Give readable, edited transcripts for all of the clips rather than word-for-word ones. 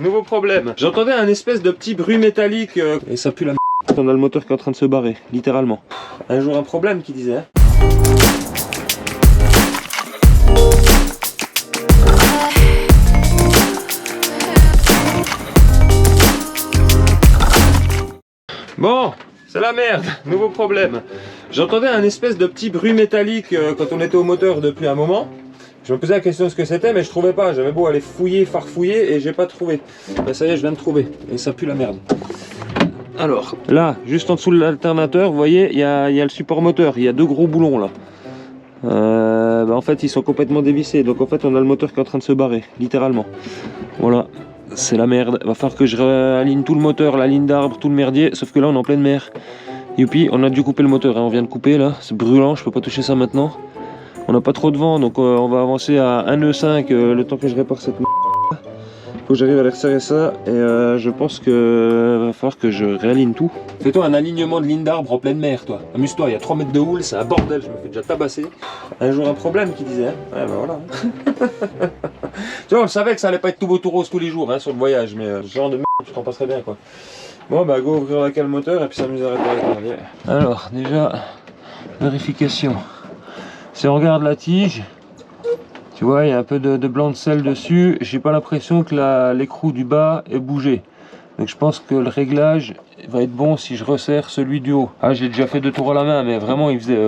Nouveau problème. J'entendais un espèce de petit bruit métallique et ça pue la merde. On a le moteur qui est en train de se barrer, littéralement. Un jour un problème qui disait. Hein. Bon, c'est la merde. Nouveau problème. J'entendais un espèce de petit bruit métallique quand on était au moteur depuis un moment. Je me posais la question de ce que c'était, mais je trouvais pas. J'avais beau aller fouiller, farfouiller, et j'ai pas trouvé. Ben ça y est, je viens de trouver. Et ça pue la merde. Alors, là, juste en dessous de l'alternateur, vous voyez, il y a le support moteur. Il y a deux gros boulons là. Ben en fait, ils sont complètement dévissés. Donc en fait, on a le moteur qui est en train de se barrer, littéralement. Voilà, c'est la merde. Va falloir que je réaligne tout le moteur, la ligne d'arbre, tout le merdier. Sauf que là, on est en pleine mer. Youpi, on a dû couper le moteur. Hein. On vient de couper là. C'est brûlant, je peux pas toucher ça maintenant. On n'a pas trop de vent, donc on va avancer à 1 nœud 5 le temps que je répare cette merde. Faut que j'arrive à aller resserrer ça et je pense que va falloir que je réaligne tout. Fais-toi un alignement de ligne d'arbre en pleine mer, toi. Amuse-toi, il y a 3 mètres de houle, c'est un bordel, je me fais déjà tabasser. Un jour un problème qui disait, hein. Ouais ben voilà. Tu vois, on savait que ça allait pas être tout beau tout rose tous les jours hein, sur le voyage, mais ce genre de merde, je t'en passerais bien quoi. Bon bah go ouvrir la cale moteur et puis s'amuser à réparer le merdier. Alors déjà, vérification. Si on regarde la tige, tu vois, il y a un peu de blanc de sel dessus. J'ai pas l'impression que l'écrou du bas est bougé. Donc je pense que le réglage va être bon si je resserre celui du haut. Ah, j'ai déjà fait 2 tours à la main, mais vraiment il faisait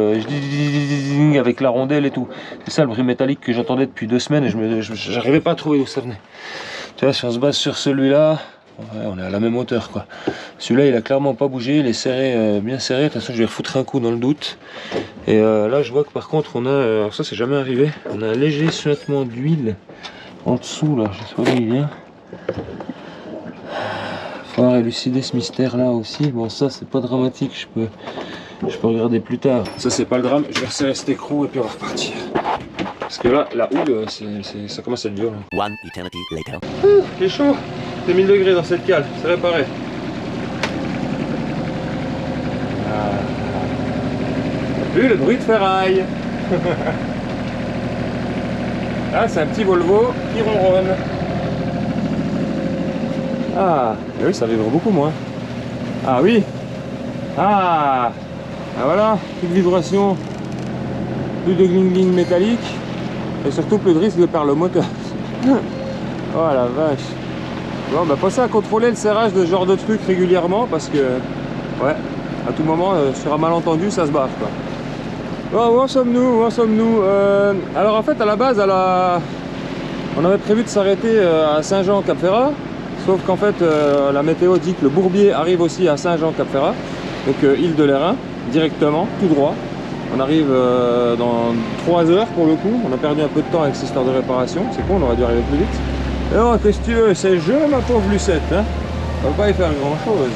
avec la rondelle et tout. C'est ça le bruit métallique que j'entendais depuis 2 semaines et je n'arrivais pas à trouver où ça venait. Tu vois, si on se base sur celui-là, ouais, on est à la même hauteur quoi. Celui-là il a clairement pas bougé, il est serré, bien serré. De toute façon je vais refoutre un coup dans le doute. Et là je vois que par contre on a, alors ça c'est jamais arrivé, on a un léger suintement d'huile en dessous là, je sais pas d'où il vient. Faut élucider ce mystère là aussi. Bon ça c'est pas dramatique, je peux regarder plus tard. Ça c'est pas le drame, je vais resserrer cet écrou et puis on va repartir. Parce que là la houle ça commence à être violent. One eternity later. Il est chaud. C'est 1000 degrés dans cette cale, c'est réparé. Plus le bruit de ferraille. Là c'est un petit Volvo qui ronronne. Ah oui, ça vibre beaucoup moins. Ah oui. Ah voilà, plus de vibration, plus de gling-gling métallique et surtout plus de risque de perdre le moteur. Oh la vache. Bon bah pensez à contrôler le serrage de ce genre de truc régulièrement parce que ouais, à tout moment sur un malentendu ça se barre quoi. Bon, où en sommes-nous alors en fait à la base on avait prévu de s'arrêter à Saint-Jean-Cap-Ferrat, sauf qu'en fait la météo dit que le bourbier arrive aussi à Saint-Jean-Cap-Ferrat, donc île de l'Airain directement, tout droit. On arrive dans 3 heures pour le coup, on a perdu un peu de temps avec cette histoire de réparation, c'est con, on aurait dû arriver plus vite. Et non, qu'est-ce que tu veux, c'est jeu ma pauvre Lucette, hein. On va pas y faire grand chose.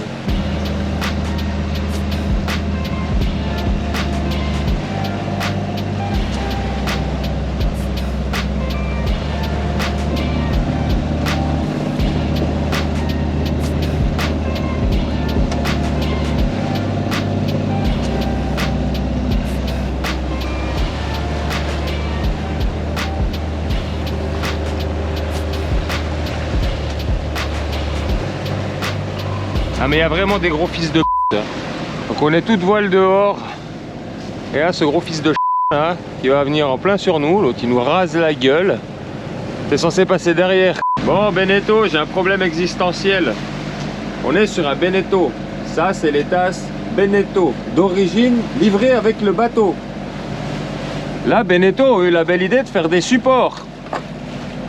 Ah mais il y a vraiment des gros fils de hein. Donc on est toute voile dehors. Et là ce gros fils de hein, qui va venir en plein sur nous, l'autre il nous rase la gueule. T'es censé passer derrière. Bon Beneteau, j'ai un problème existentiel. On est sur un Beneteau. Ça c'est les tasses Beneteau, d'origine livrées avec le bateau. Là Beneteau a eu la belle idée de faire des supports.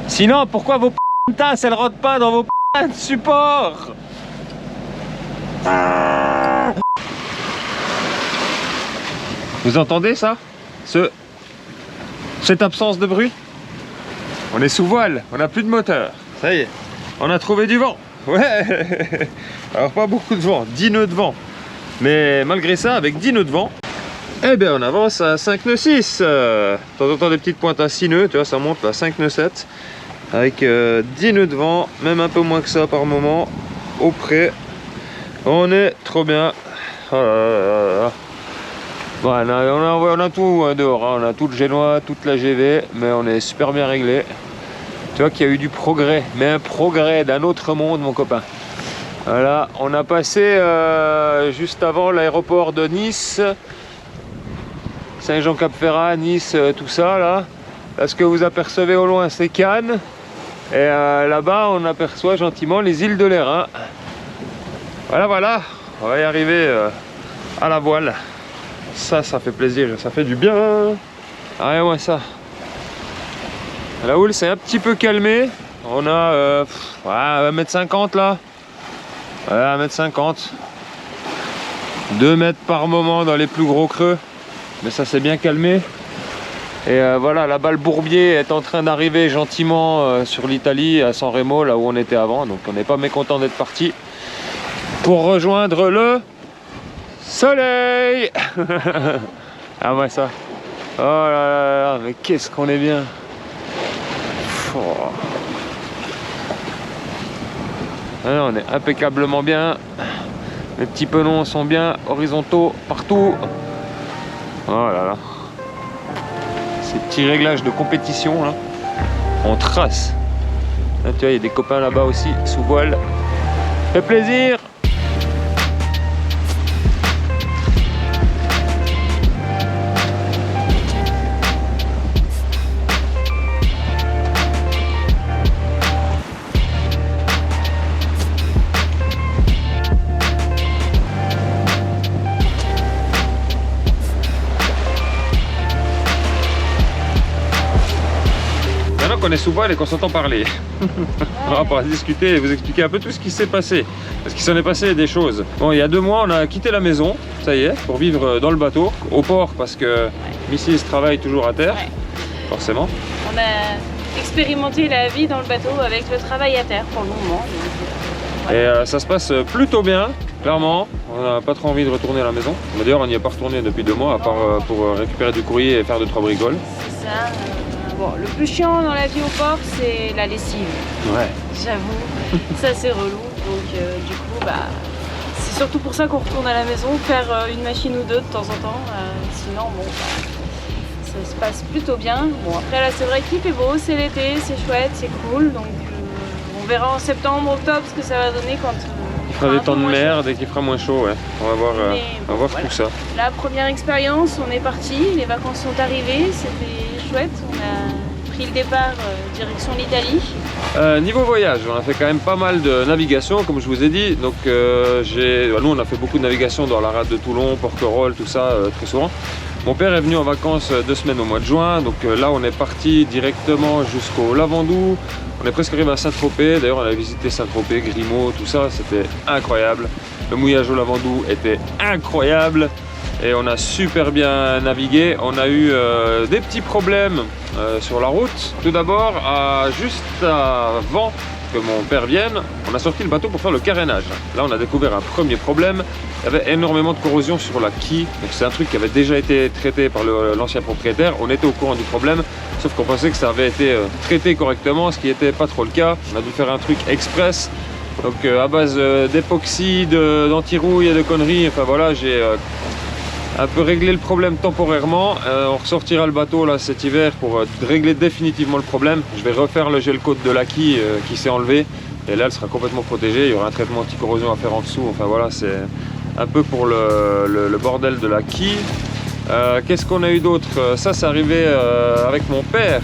Sinon pourquoi vos tasses elles rentrent pas dans vos supports? Vous entendez ça? Cette absence de bruit? On est sous voile, on n'a plus de moteur. Ça y est, on a trouvé du vent. Ouais. Alors pas beaucoup de vent, 10 nœuds de vent. Mais malgré ça, avec 10 nœuds de vent, eh bien on avance à 5 nœuds 6. De temps en temps des petites pointes à 6 nœuds, tu vois, ça monte à 5 nœuds 7. Avec 10 nœuds de vent, même un peu moins que ça par moment, au près. On est trop bien. Oh là là là. Bon, on a tout dehors, hein. On a tout le génois, toute la GV, mais on est super bien réglé. Tu vois qu'il y a eu du progrès, mais un progrès d'un autre monde, mon copain. Voilà, on a passé juste avant l'aéroport de Nice, Saint-Jean-Cap-Ferrat, Nice, tout ça là. Là, ce que vous apercevez au loin, c'est Cannes. Et là-bas, on aperçoit gentiment les îles de l'Airain. Voilà, voilà, on va y arriver à la voile. Ça fait plaisir, ça fait du bien. Regarde-moi ça. La houle s'est un petit peu calmée. On a 1,50 m là. Ouais, 1,50 m. 2 mètres par moment dans les plus gros creux. Mais ça s'est bien calmé. Et voilà, là-bas le bourbier est en train d'arriver gentiment sur l'Italie, à San Remo, là où on était avant. Donc on n'est pas mécontent d'être parti pour rejoindre le soleil. Ah ouais ça. Oh là là là, mais qu'est-ce qu'on est bien. Oh. Ah non, on est impeccablement bien. Les petits pelons sont bien horizontaux partout. Oh là là. Ces petits réglages de compétition là. On trace. Là, tu vois, il y a des copains là-bas aussi sous voile. Fait plaisir. On est sous voile et qu'on s'entend parler. On va pouvoir discuter et vous expliquer un peu tout ce qui s'est passé. Parce qu'il s'en est passé des choses. Bon, il y a 2 mois, on a quitté la maison, ça y est, pour vivre dans le bateau, au port, parce que Mrs travaille toujours à terre, forcément. On a expérimenté la vie dans le bateau avec le travail à terre pour le moment. Donc, voilà. Et ça se passe plutôt bien, clairement. On n'a pas trop envie de retourner à la maison. D'ailleurs, on n'y est pas retourné depuis 2 mois, à part pour récupérer du courrier et faire 2-3 bricoles. C'est ça. Bon, le plus chiant dans la vie au port, c'est la lessive. Ouais. J'avoue, ça c'est relou. Donc du coup, c'est surtout pour ça qu'on retourne à la maison, faire une machine ou deux de temps en temps. Sinon, bon, ça se passe plutôt bien. Bon, après là, c'est vrai qu'il fait beau, c'est l'été, c'est chouette, c'est cool. Donc on verra en septembre, octobre ce que ça va donner quand... il fera des temps de merde et qu'il fera moins chaud, ouais. On va voir, voilà. Tout ça. La première expérience, on est parti, les vacances sont arrivées, c'était chouette. On a pris le départ direction l'Italie. Niveau voyage, on a fait quand même pas mal de navigation, comme je vous ai dit. Donc nous, on a fait beaucoup de navigation dans la rade de Toulon, Porquerolles, tout ça, très souvent. Mon père est venu en vacances 2 semaines au mois de juin. Donc là, on est parti directement jusqu'au Lavandou. On est presque arrivé à Saint-Tropez. D'ailleurs, on a visité Saint-Tropez, Grimaud, tout ça. C'était incroyable. Le mouillage au Lavandou était incroyable. Et on a super bien navigué. On a eu des petits problèmes sur la route. Tout d'abord, juste avant que mon père vienne, on a sorti le bateau pour faire le carénage. Là, on a découvert un premier problème. Il y avait énormément de corrosion sur la quille. Donc c'est un truc qui avait déjà été traité par l'ancien propriétaire. On était au courant du problème, sauf qu'on pensait que ça avait été traité correctement, ce qui n'était pas trop le cas. On a dû faire un truc express. Donc à base d'époxy, d'anti-rouille et de conneries. Enfin voilà, j'ai un peu réglé le problème temporairement. On ressortira le bateau là cet hiver pour régler définitivement le problème. Je vais refaire le gel coat de la quille qui s'est enlevé. Et là, elle sera complètement protégée. Il y aura un traitement anti-corrosion à faire en dessous. Enfin voilà, c'est un peu pour le bordel de la quille. Qu'est-ce qu'on a eu d'autre? Ça, c'est arrivé avec mon père.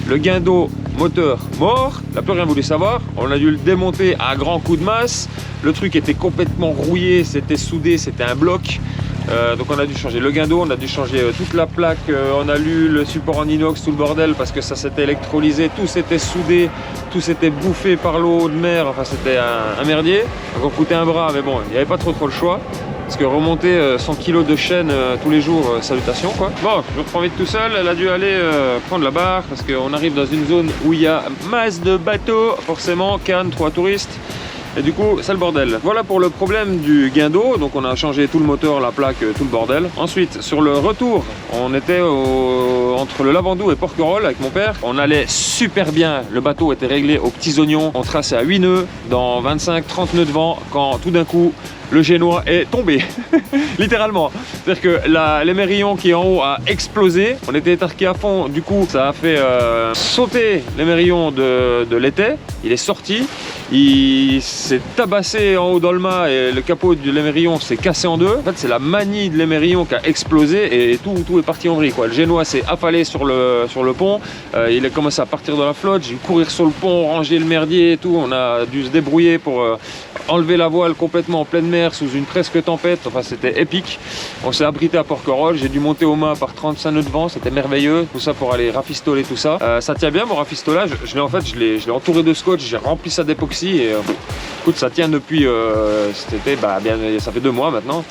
Le guindeau moteur mort, il n'a plus rien voulu savoir. On a dû le démonter à grands coups de masse. Le truc était complètement rouillé, c'était soudé, c'était un bloc. Donc on a dû changer le guindeau, on a dû changer toute la plaque en alu, le support en inox, tout le bordel, parce que ça s'était électrolysé, tout s'était soudé, tout s'était bouffé par l'eau de mer, enfin c'était un merdier. Donc on coûtait un bras, mais bon, il n'y avait pas trop le choix. Parce que remonter 100 kg de chaîne tous les jours, salutations quoi. Bon, je reprends vite tout seul, elle a dû aller prendre la barre, parce qu'on arrive dans une zone où il y a masse de bateaux, forcément, Cannes, 3 touristes. et du coup c'est le bordel. Voilà pour le problème du gain d'eau, donc on a changé tout le moteur, la plaque, tout le bordel. Ensuite sur le retour, on était entre le Lavandou et Porquerolles avec mon père, on allait super bien, le bateau était réglé aux petits oignons, on traçait à 8 nœuds dans 25-30 nœuds de vent quand tout d'un coup le génois est tombé, littéralement. C'est-à-dire que l'émerillon qui est en haut a explosé, on était étarqué à fond, du coup ça a fait sauter l'émerillon de l'étai, il est sorti, il s'est tabassé en haut dans le mât et le capot de l'émerillon s'est cassé en deux. En fait c'est la manie de l'émerillon qui a explosé et tout est parti en vrille, quoi. Le génois s'est affalé sur le pont, il a commencé à partir de la flotte, j'ai dû courir sur le pont, ranger le merdier et tout, on a dû se débrouiller pour enlever la voile complètement en pleine mer sous une presque tempête, enfin c'était épique. On s'est abrité à Porquerolles, j'ai dû monter au mât par 35 nœuds de vent, c'était merveilleux, tout ça pour aller rafistoler tout ça. Ça tient bien mon rafistolage, je l'ai entouré de scotch, j'ai rempli ça d'époxy et écoute ça tient depuis c'était bien, ça fait 2 mois maintenant.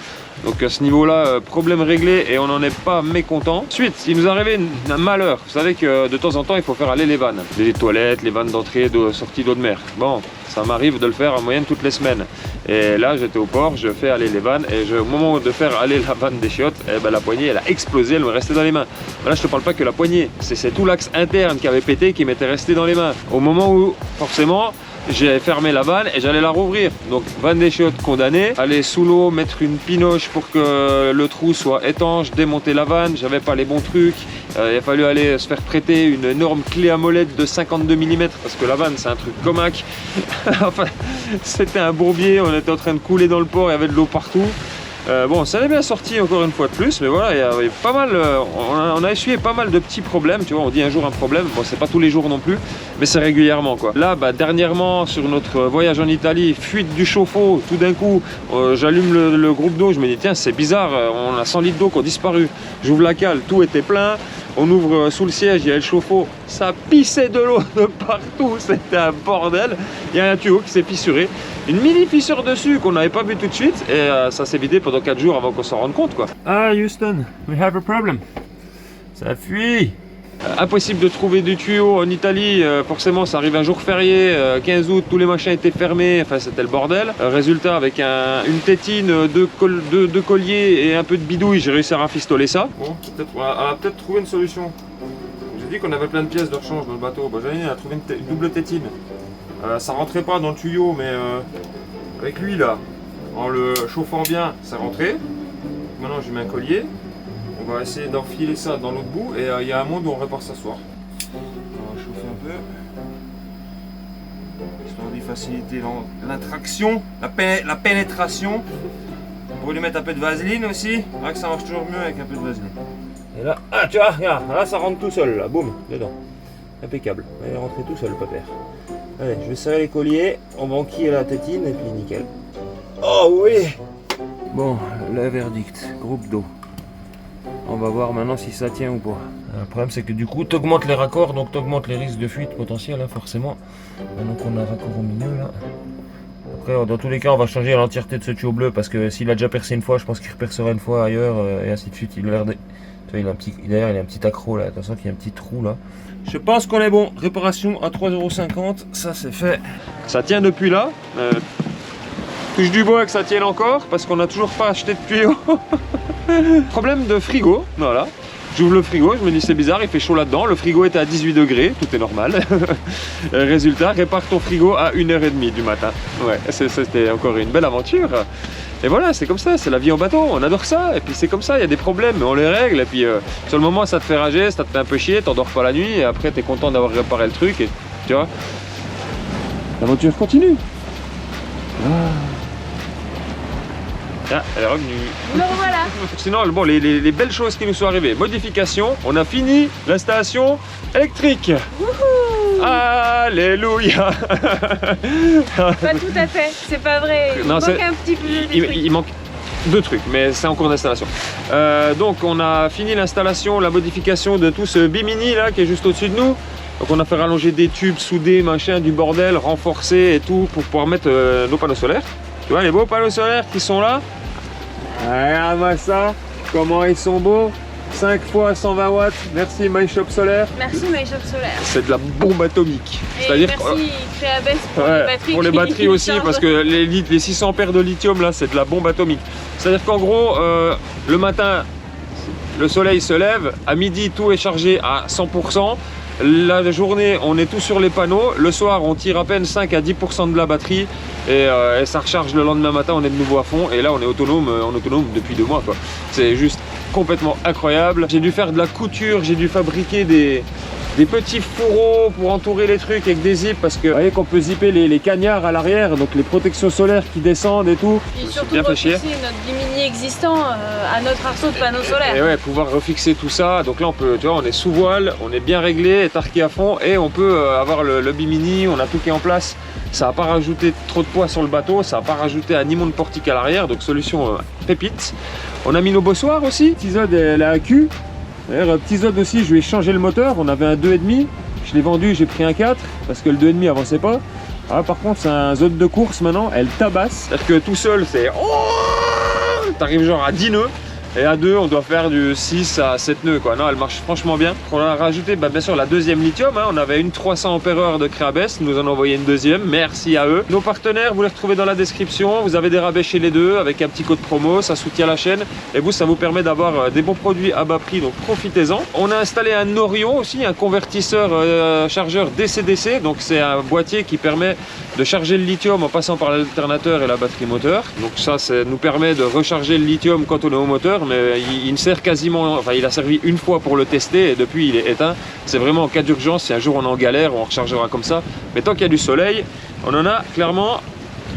Donc à ce niveau-là, problème réglé et on n'en est pas mécontent. Ensuite, il nous est arrivé un malheur. Vous savez que de temps en temps, il faut faire aller les vannes. Les toilettes, les vannes d'entrée, de sortie d'eau de mer. Bon, ça m'arrive de le faire en moyenne toutes les semaines. Et là, j'étais au port, je fais aller les vannes et au moment de faire aller la vanne des chiottes, la poignée, elle a explosé, elle me restait dans les mains. Mais là, je te parle pas que la poignée, c'est tout l'axe interne qui avait pété, qui m'était resté dans les mains. Au moment où, forcément, j'ai fermé la vanne et j'allais la rouvrir. Donc vanne des chiottes condamnée, aller sous l'eau, mettre une pinoche pour que le trou soit étanche, démonter la vanne, j'avais pas les bons trucs, il a fallu aller se faire prêter une énorme clé à molette de 52 mm parce que la vanne c'est un truc comac. Enfin c'était un bourbier, on était en train de couler dans le port, il y avait de l'eau partout. Bon, ça l'est bien sorti encore une fois de plus, mais voilà, il y a pas mal, on a essuyé pas mal de petits problèmes, tu vois, on dit un jour un problème, bon c'est pas tous les jours non plus, mais c'est régulièrement quoi. Là, dernièrement, sur notre voyage en Italie, fuite du chauffe-eau, tout d'un coup, j'allume le groupe d'eau, je me dis tiens c'est bizarre, on a 100 litres d'eau qui ont disparu, j'ouvre la cale, tout était plein. On ouvre sous le siège, il y a le chauffe-eau, ça pissait de l'eau de partout, c'était un bordel. Il y a un tuyau qui s'est fissuré, une mini fissure dessus qu'on n'avait pas vu tout de suite et ça s'est vidé pendant 4 jours avant qu'on s'en rende compte quoi. Ah Houston, we have a problem. Ça fuit. Impossible de trouver du tuyau en Italie, forcément ça arrive un jour férié, 15 août, tous les machins étaient fermés, enfin c'était le bordel. Résultat avec une tétine, deux colliers et un peu de bidouille, j'ai réussi à rafistoler ça. Bon, on a peut-être trouvé une solution. J'ai dit qu'on avait plein de pièces de rechange dans le bateau, Janine a trouvé une double tétine. Ça rentrait pas dans le tuyau mais avec lui là, en le chauffant bien, ça rentrait. Maintenant j'ai mis un collier. On va essayer d'enfiler ça dans l'autre bout et il y a un monde où on répare ça ce soir. On va chauffer un peu. Histoire d'y faciliter l'attraction, la pénétration. On pourrait lui mettre un peu de vaseline aussi. C'est vrai que ça marche toujours mieux avec un peu de vaseline. Et là, ah tu vois, regarde, là ça rentre tout seul, là, boum, dedans. Impeccable. Il est rentré tout seul, le pépère. Allez, je vais serrer les colliers, on va enquiller la tétine et puis nickel. Oh oui. Bon, le verdict, groupe d'eau. On va voir maintenant si ça tient ou pas. Le problème c'est que du coup tu augmentes les raccords, donc tu augmentes les risques de fuite potentiels hein, forcément. Donc on a un raccord au milieu là. Après dans tous les cas on va changer l'entièreté de ce tuyau bleu parce que s'il a déjà percé une fois, je pense qu'il repercera une fois ailleurs et ainsi de suite. Il a l'air de... Tu vois, il a un petit... D'ailleurs il a un petit accro là, attention qu'il y a un petit trou là. Je pense qu'on est bon, réparation à 3,50 €, ça c'est fait. Ça tient depuis là. Touche du bois que ça tienne encore parce qu'on n'a toujours pas acheté de tuyau. Problème de frigo, voilà. J'ouvre le frigo, je me dis c'est bizarre, il fait chaud là-dedans. Le frigo était à 18 degrés, tout est normal. Résultat, répare ton frigo à 1h30 du matin. Ouais, c'était encore une belle aventure. Et voilà, c'est comme ça, c'est la vie en bateau, on adore ça. Et puis c'est comme ça, il y a des problèmes, mais on les règle. Et puis sur le moment, ça te fait rager, ça te fait un peu chier, t'endors pas la nuit. Et après, t'es content d'avoir réparé le truc. Et tu vois, l'aventure continue. Ah, elle est revenue. Non, voilà. Sinon, bon, les belles choses qui nous sont arrivées. Modification, on a fini l'installation électrique. Wouhou. Alléluia. Pas tout à fait, c'est pas vrai. Il manque un petit peu de trucs. Il manque 2 trucs, mais c'est en cours d'installation. Donc on a fini l'installation, la modification de tout ce bimini là qui est juste au-dessus de nous. Donc on a fait rallonger des tubes, soudés, machin, du bordel, renforcés et tout pour pouvoir mettre nos panneaux solaires. Tu vois les beaux panneaux solaires qui sont là. Regarde-moi ça, comment ils sont beaux. 5 fois 120 watts. Merci MyShop Solaire. Merci MyShop Solaire. C'est de la bombe atomique. Et merci Creabest pour les batteries. Pour les batteries aussi, parce que les 600 paires de lithium là, c'est de la bombe atomique. C'est-à-dire qu'en gros, le matin, le soleil se lève, à midi tout est chargé à 100%. La journée, on est tous sur les panneaux. Le soir, on tire à peine 5 à 10% de la batterie et ça recharge le lendemain matin. On est de nouveau à fond et là, on est autonome depuis 2 mois, quoi. C'est juste complètement incroyable. J'ai dû faire de la couture, j'ai dû fabriquer des petits fourreaux pour entourer les trucs avec des zips parce que vous voyez qu'on peut zipper les cagnards à l'arrière, donc les protections solaires qui descendent et tout. Et surtout refixer notre Bimini existant à notre arceau de panneaux solaires. Et ouais, pouvoir refixer tout ça. Donc là, on peut, tu vois, on est sous voile, on est bien réglé, étarqué à fond et on peut avoir le Bimini, on a tout qui est en place. Ça n'a pas rajouté trop de poids sur le bateau, ça n'a pas rajouté un immonde portique à l'arrière, donc solution pépite. On a mis nos bossoirs aussi, Tizod et la AQ. D'ailleurs, petit Zod aussi, je lui ai changé le moteur. On avait un 2,5, je l'ai vendu, j'ai pris un 4 parce que le 2,5 avançait pas. Ah, par contre, c'est un Zod de course maintenant, elle tabasse. C'est-à-dire que tout seul, c'est. Oh, t'arrives genre à 10 nœuds. Et à 2, on doit faire du 6 à 7 nœuds, quoi. Non, elle marche franchement bien. On a rajouté, bien sûr, la deuxième lithium. Hein. On avait une 300 ampères de Creabest. Ils nous en ont envoyé une deuxième. Merci à eux. Nos partenaires, vous les retrouvez dans la description. Vous avez des rabais chez les deux avec un petit code promo. Ça soutient la chaîne. Et vous, ça vous permet d'avoir des bons produits à bas prix. Donc, profitez-en. On a installé un Orion aussi, un convertisseur chargeur DC-DC. Donc, c'est un boîtier qui permet de charger le lithium en passant par l'alternateur et la batterie moteur. Donc, ça nous permet de recharger le lithium quand on est au moteur. Mais il ne sert quasiment, enfin il a servi une fois pour le tester et depuis il est éteint. C'est vraiment en cas d'urgence, si un jour on est en galère, on rechargera comme ça. Mais tant qu'il y a du soleil, on en a clairement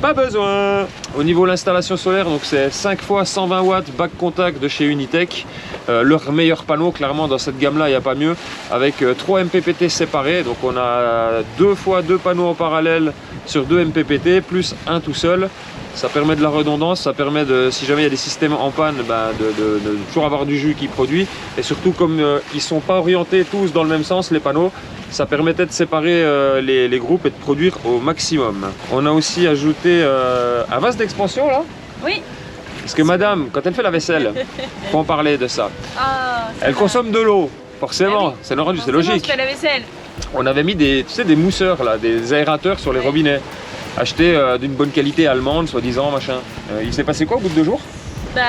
pas besoin. Au niveau de l'installation solaire, donc c'est 5 fois 120 watts back contact de chez Unitech. Leur meilleur panneau, clairement dans cette gamme là il n'y a pas mieux, avec 3 MPPT séparés. Donc on a 2 fois 2 panneaux en parallèle sur 2 MPPT plus un tout seul. Ça permet de la redondance, ça permet de, si jamais il y a des systèmes en panne, bah, de toujours avoir du jus qui produit. Et surtout comme ils ne sont pas orientés tous dans le même sens, les panneaux, ça permettait de séparer les groupes et de produire au maximum. On a aussi ajouté un vase d'expansion là. Oui. Parce que madame, quand elle fait la vaisselle, faut en parler de ça. Ah, elle consomme de l'eau, forcément, c'est logique. La vaisselle. On avait mis des, tu sais, des mousseurs là, des aérateurs sur les robinets. Acheté d'une bonne qualité allemande, soi-disant, machin. Il s'est passé quoi au bout de 2 jours? Bah,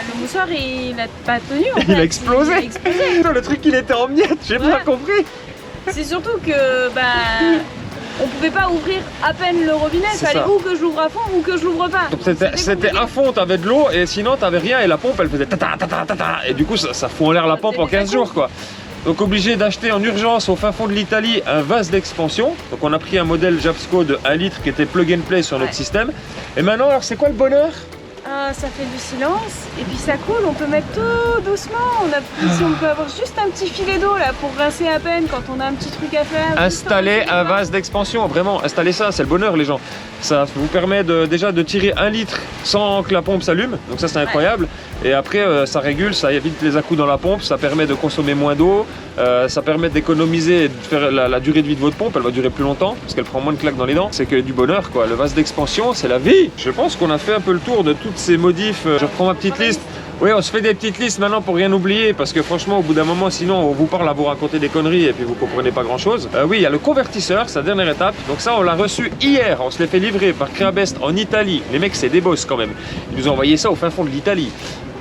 le mousseur, il a pas tenu en fait. Il a explosé. Il a explosé. Le truc, il était en miettes, j'ai pas compris. C'est surtout que, bah, on pouvait pas ouvrir à peine le robinet. Il fallait ou que je l'ouvre à fond ou que je l'ouvre pas. Donc c'était à fond, t'avais de l'eau et sinon t'avais rien et la pompe, elle faisait tata tata tata. Et du coup, ça fout en l'air la pompe en 15 jours, quoi. Donc obligé d'acheter en urgence au fin fond de l'Italie un vase d'expansion. Donc on a pris un modèle Japsco de 1 litre qui était plug and play sur notre système. Et maintenant, alors c'est quoi le bonheur? Ça fait du silence et puis ça coule, on peut mettre tout doucement. On peut avoir juste un petit filet d'eau là pour rincer à peine quand on a un petit truc à faire. Installer un vase d'expansion, vraiment, installez ça, c'est le bonheur les gens. Ça vous permet déjà de tirer 1 litre sans que la pompe s'allume, donc ça c'est incroyable. Et après ça régule, ça évite les à-coups dans la pompe, ça permet de consommer moins d'eau, ça permet d'économiser et de faire la durée de vie de votre pompe, elle va durer plus longtemps parce qu'elle prend moins de claques dans les dents. C'est que du bonheur quoi, le vase d'expansion c'est la vie. Je pense qu'on a fait un peu le tour de toutes ces modifs. Je reprends ma petite liste. Oui, on se fait des petites listes maintenant pour rien oublier parce que franchement au bout d'un moment sinon on vous parle à vous raconter des conneries et puis vous comprenez pas grand chose. Oui, il y a le convertisseur, c'est la dernière étape. Donc ça on l'a reçu hier, on se l'est fait livrer par Creabest en Italie. Les mecs c'est des boss quand même. Ils nous ont envoyé ça au fin fond de l'Italie.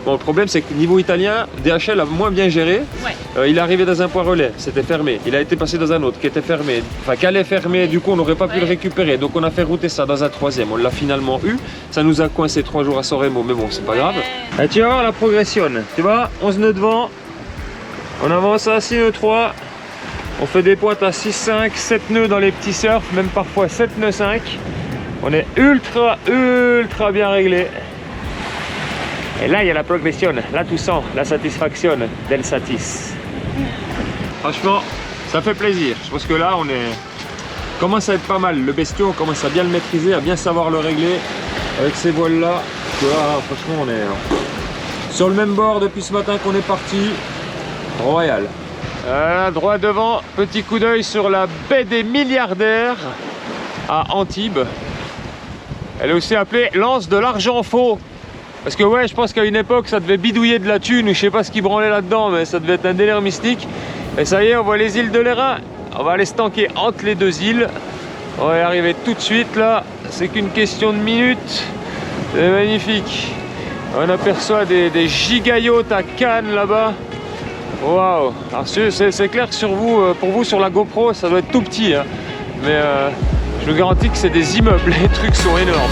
Bon, le problème c'est que niveau italien, DHL a moins bien géré. Ouais. Il est arrivé dans un point relais, c'était fermé. Il a été passé dans un autre qui était fermé, enfin qui allait fermer, du coup on n'aurait pas pu le récupérer. Donc on a fait router ça dans un troisième, on l'a finalement eu. Ça nous a coincé 3 jours à Sorremo, mais bon c'est pas grave. Et tu vas voir la progression, tu vois, 11 nœuds devant, on avance à 6 nœuds 3, on fait des pointes à 6, 5, 7 nœuds dans les petits surfs, même parfois 7 nœuds 5. On est ultra bien réglé. Et là, il y a la progression, là tu sens la satisfaction del satis. Franchement, ça fait plaisir. Je pense que là, on commence à être pas mal. Le bestiau, on commence à bien le maîtriser, à bien savoir le régler. Avec ces voiles-là, tu vois, franchement, on est sur le même bord depuis ce matin qu'on est parti. Royal. Droit devant, petit coup d'œil sur la baie des milliardaires à Antibes. Elle est aussi appelée l'anse de l'argent faux. Parce que ouais, je pense qu'à une époque, ça devait bidouiller de la thune, ou je sais pas ce qui branlait là-dedans, mais ça devait être un délire mystique. Et ça y est, on voit les îles de l'Airain. On va aller se tanker entre les deux îles. On va y arriver tout de suite là. C'est qu'une question de minutes. C'est magnifique. On aperçoit des gigayachts à Cannes là-bas. Waouh! Alors c'est clair que pour vous sur la GoPro, ça doit être tout petit, hein. Mais je vous garantis que c'est des immeubles. Les trucs sont énormes.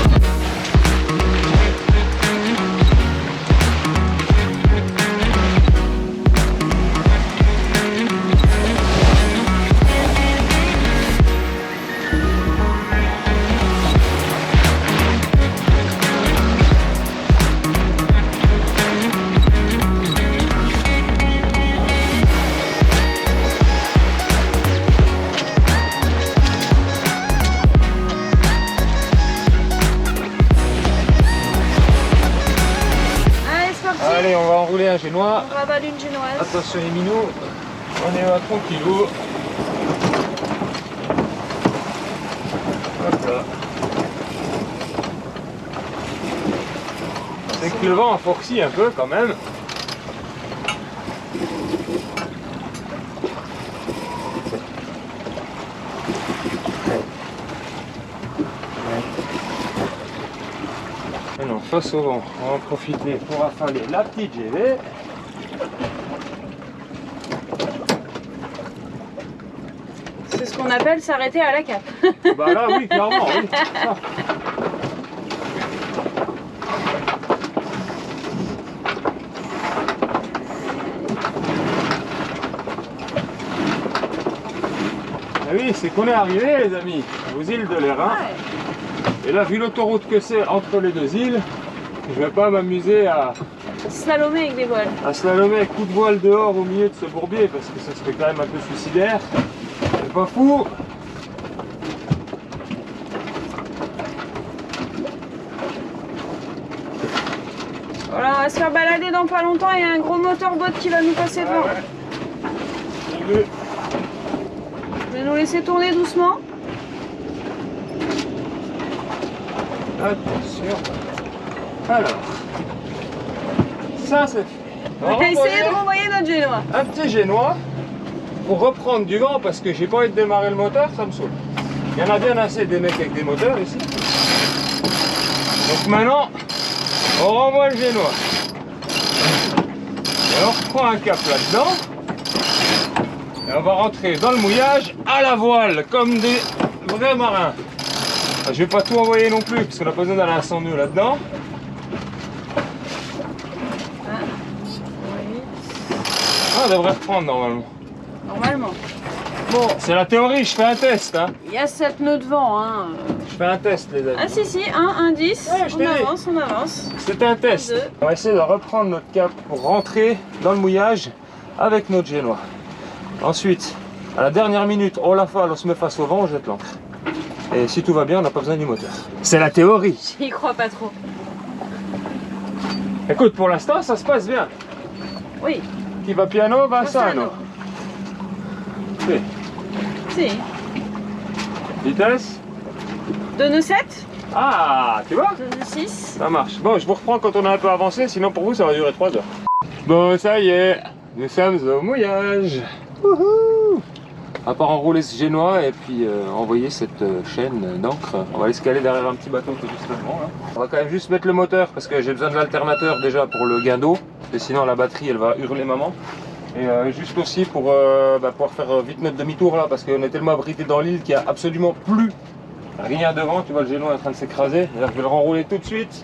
Allez, on va enrouler un génois. On ravale une génoise. Attention les minous, on est à tranquillou. Hop là. C'est que le vent a forci un peu quand même. Maintenant, face au vent, on va en profiter pour affaler la petite GV. C'est ce qu'on appelle s'arrêter à la cape. Bah là, oui, clairement, oui. Ça. Ah oui, c'est qu'on est arrivé, les amis, aux îles de l'Airain. Ouais. Et là, vu l'autoroute que c'est entre les deux îles, je vais pas m'amuser à Slalomer avec des voiles. slalomer avec coup de voile dehors au milieu de ce bourbier parce que ça serait quand même un peu suicidaire. C'est pas fou. Voilà, on va se faire balader dans pas longtemps. Il y a un gros motorboat qui va nous passer devant. J'ai vu. Je vais nous laisser tourner doucement. Attention. Alors, ça c'est fait. On va essayer de renvoyer notre génois. Un petit génois pour reprendre du vent parce que j'ai pas envie de démarrer le moteur, ça me saoule. Il y en a bien assez des mecs avec des moteurs ici. Donc maintenant, on renvoie le génois. Et on reprend un cap là-dedans. Et on va rentrer dans le mouillage à la voile, comme des vrais marins. Je vais pas tout envoyer non plus, parce qu'on a pas besoin d'aller à 100 nœuds là-dedans. Ah, on devrait reprendre normalement. Normalement. Bon, c'est la théorie, je fais un test. Hein. Il y a 7 nœuds de vent. Hein. Je fais un test, les amis. Ah si, 1, 10. Ouais, je t'ai dit. On avance. C'est un test. 2. On va essayer de reprendre notre cap pour rentrer dans le mouillage avec notre génois. Ensuite, à la dernière minute, on la fale, on se met face au vent, on jette l'ancre. Et si tout va bien, on n'a pas besoin du moteur. C'est la théorie. J'y crois pas trop. Écoute, pour l'instant, ça se passe bien. Oui. Qui va piano, va sano. Si. Si. Vitesse. 2 nœuds 7. Ah, tu vois? 2 nœuds 6. Ça marche. Bon, je vous reprends quand on a un peu avancé, sinon pour vous, ça va durer 3 heures. Bon, ça y est, nous sommes au mouillage. Wouhou! À part enrouler ce génois et puis envoyer cette chaîne d'encre, on va aller se caler derrière un petit bateau qui est juste devant. Là. On va quand même juste mettre le moteur parce que j'ai besoin de l'alternateur déjà pour le gain d'eau, parce que sinon la batterie elle va hurler maman. Et juste aussi pour pouvoir faire vite notre demi-tour là, parce qu'on est tellement abrité dans l'île qu'il n'y a absolument plus rien devant. Tu vois, le génois est en train de s'écraser. Je vais le renrouler tout de suite.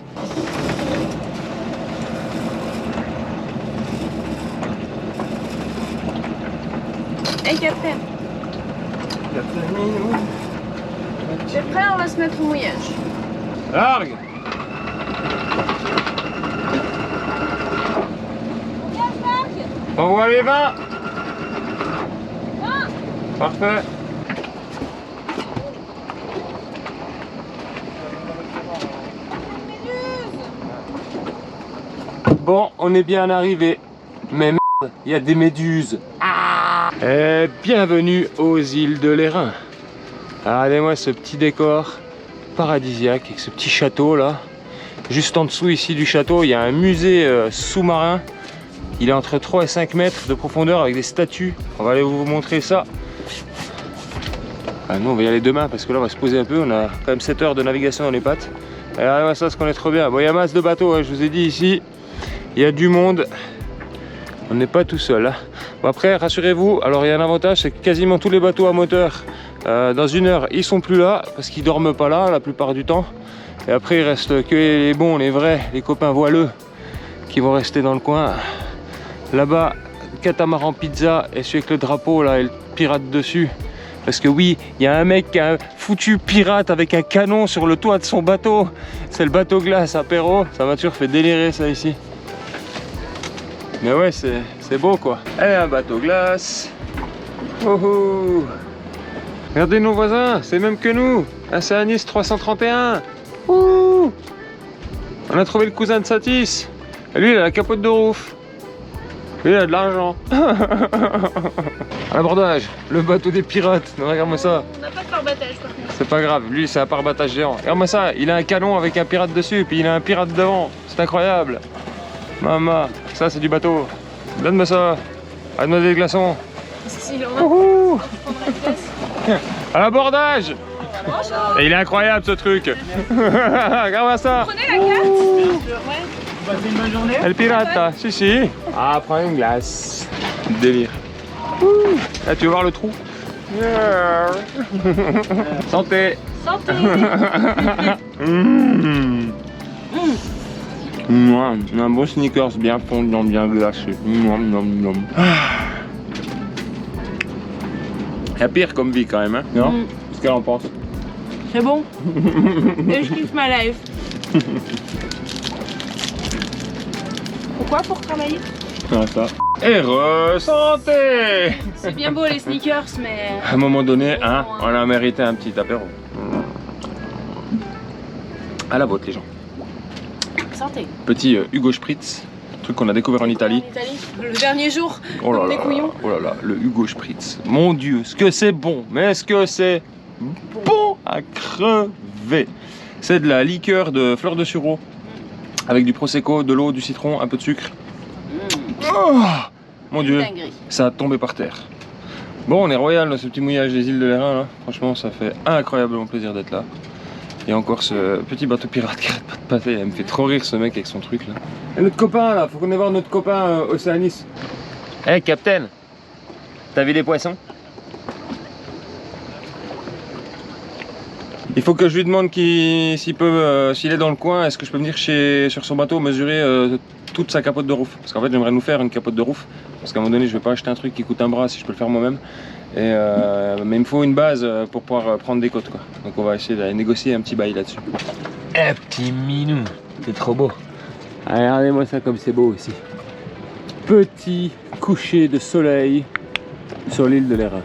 Hey Captain. T'es prêt? On va se mettre au mouillage. Largue! Envoie les 20! Parfait! Bon, on est bien arrivé. Mais merde, il y a des méduses. Et bienvenue aux îles de l'Airain. Regardez-moi ce petit décor paradisiaque avec ce petit château là. Juste en dessous ici du château, il y a un musée sous-marin. Il est entre 3 et 5 mètres de profondeur avec des statues. On va aller vous montrer ça. Ah, nous on va y aller demain parce que là on va se poser un peu. On a quand même 7 heures de navigation dans les pattes. Et là, ça se connaît trop bien. Bon, il y a masse de bateaux, hein, je vous ai dit ici. Il y a du monde. On n'est pas tout seul. Hein. Bon, après, rassurez-vous, alors il y a un avantage, c'est que quasiment tous les bateaux à moteur, dans 1 heure, ils sont plus là parce qu'ils dorment pas là la plupart du temps. Et après, il reste que les bons, les vrais, les copains voileux qui vont rester dans le coin. Là-bas, catamaran pizza et celui avec le drapeau là et le pirate dessus. Parce que oui, il y a un mec qui a un foutu pirate avec un canon sur le toit de son bateau. C'est le bateau glace apéro. Ça m'a toujours fait délirer ça ici. Mais ouais, c'est beau quoi. Et un bateau glace. Oh oh. Regardez nos voisins, c'est même que nous. Un Sanis 331. Ouh. On a trouvé le cousin de Satis. Et lui, il a la capote de roof. Lui, il a de l'argent. À l'abordage, le bateau des pirates. Regarde-moi ça. On n'a pas de pare-battage par contre. C'est pas grave, lui, c'est un pare-battage géant. Regarde-moi ça, il a un canon avec un pirate dessus, puis il a un pirate devant. C'est incroyable. Maman, ça, c'est du bateau. Donne-moi ça. À demander des glaçons. Si, il en a. Ouhou. On prendra une pièce. À l'abordage. Et il est incroyable ce truc. Regarde-moi ça. Prenez la carte. Ouais. Passez une bonne journée. El pirata, si si. Ah, prends une glace. Délire. Là, tu veux voir le trou? Santé. Santé. Un beau sneakers bien fondant, bien glacé. Il y a pire comme vie quand même, hein? Non? Qu'est-ce qu'elle en pense? C'est bon. Et je kiffe ma life. Pourquoi? Pour travailler. Ah, ça. Et santé. C'est bien beau les sneakers, mais... À un moment donné, hein, on a mérité un petit apéro. À la vôtre les gens. Santé. Petit Hugo Spritz, truc qu'on a découvert en Italie. En Italie, le dernier jour, Oh là comme là, des couillons. oh là là, le Hugo Spritz. Mon Dieu, ce que c'est bon, mais est-ce que c'est bon à crever? C'est de la liqueur de fleurs de sureau avec du prosecco, de l'eau, du citron, un peu de sucre. Oh, mon Dieu, Dinguerie. ça a tombé par terre. Bon, on est royal dans ce petit mouillage des îles de l'Airain là. Franchement, ça fait incroyablement plaisir d'être là. Et encore ce petit bateau pirate qui arrête pas de passer. Elle me fait trop rire ce mec avec son truc là. Et notre copain là, faut qu'on aille voir notre copain Océanis. Hey Captain, t'as vu les poissons? Il faut que je lui demande s'il peut, s'il est dans le coin, est-ce que je peux venir sur son bateau mesurer toute sa capote de roof. Parce qu'en fait j'aimerais nous faire une capote de roof. Parce qu'à un moment donné je vais pas acheter un truc qui coûte un bras si je peux le faire moi-même. Mais il me faut une base pour pouvoir prendre des côtes quoi. Donc on va essayer d'aller négocier un petit bail là-dessus. Un petit minou, c'est trop beau. Allez, regardez-moi ça comme c'est beau aussi. Petit coucher de soleil sur l'île de l'Airain.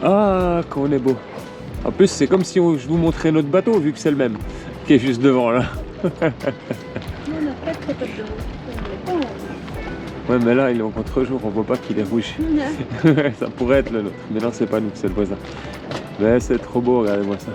Ah, qu'on est beau. En plus c'est comme si je vous montrais notre bateau vu que c'est le même qui est juste devant là. On n'a pas de capote de roof. Ouais mais là il est en contre-jour, on voit pas qu'il est rouge. Ça pourrait être le nôtre, mais non c'est pas nous, c'est le voisin. Mais c'est trop beau, regardez-moi ça.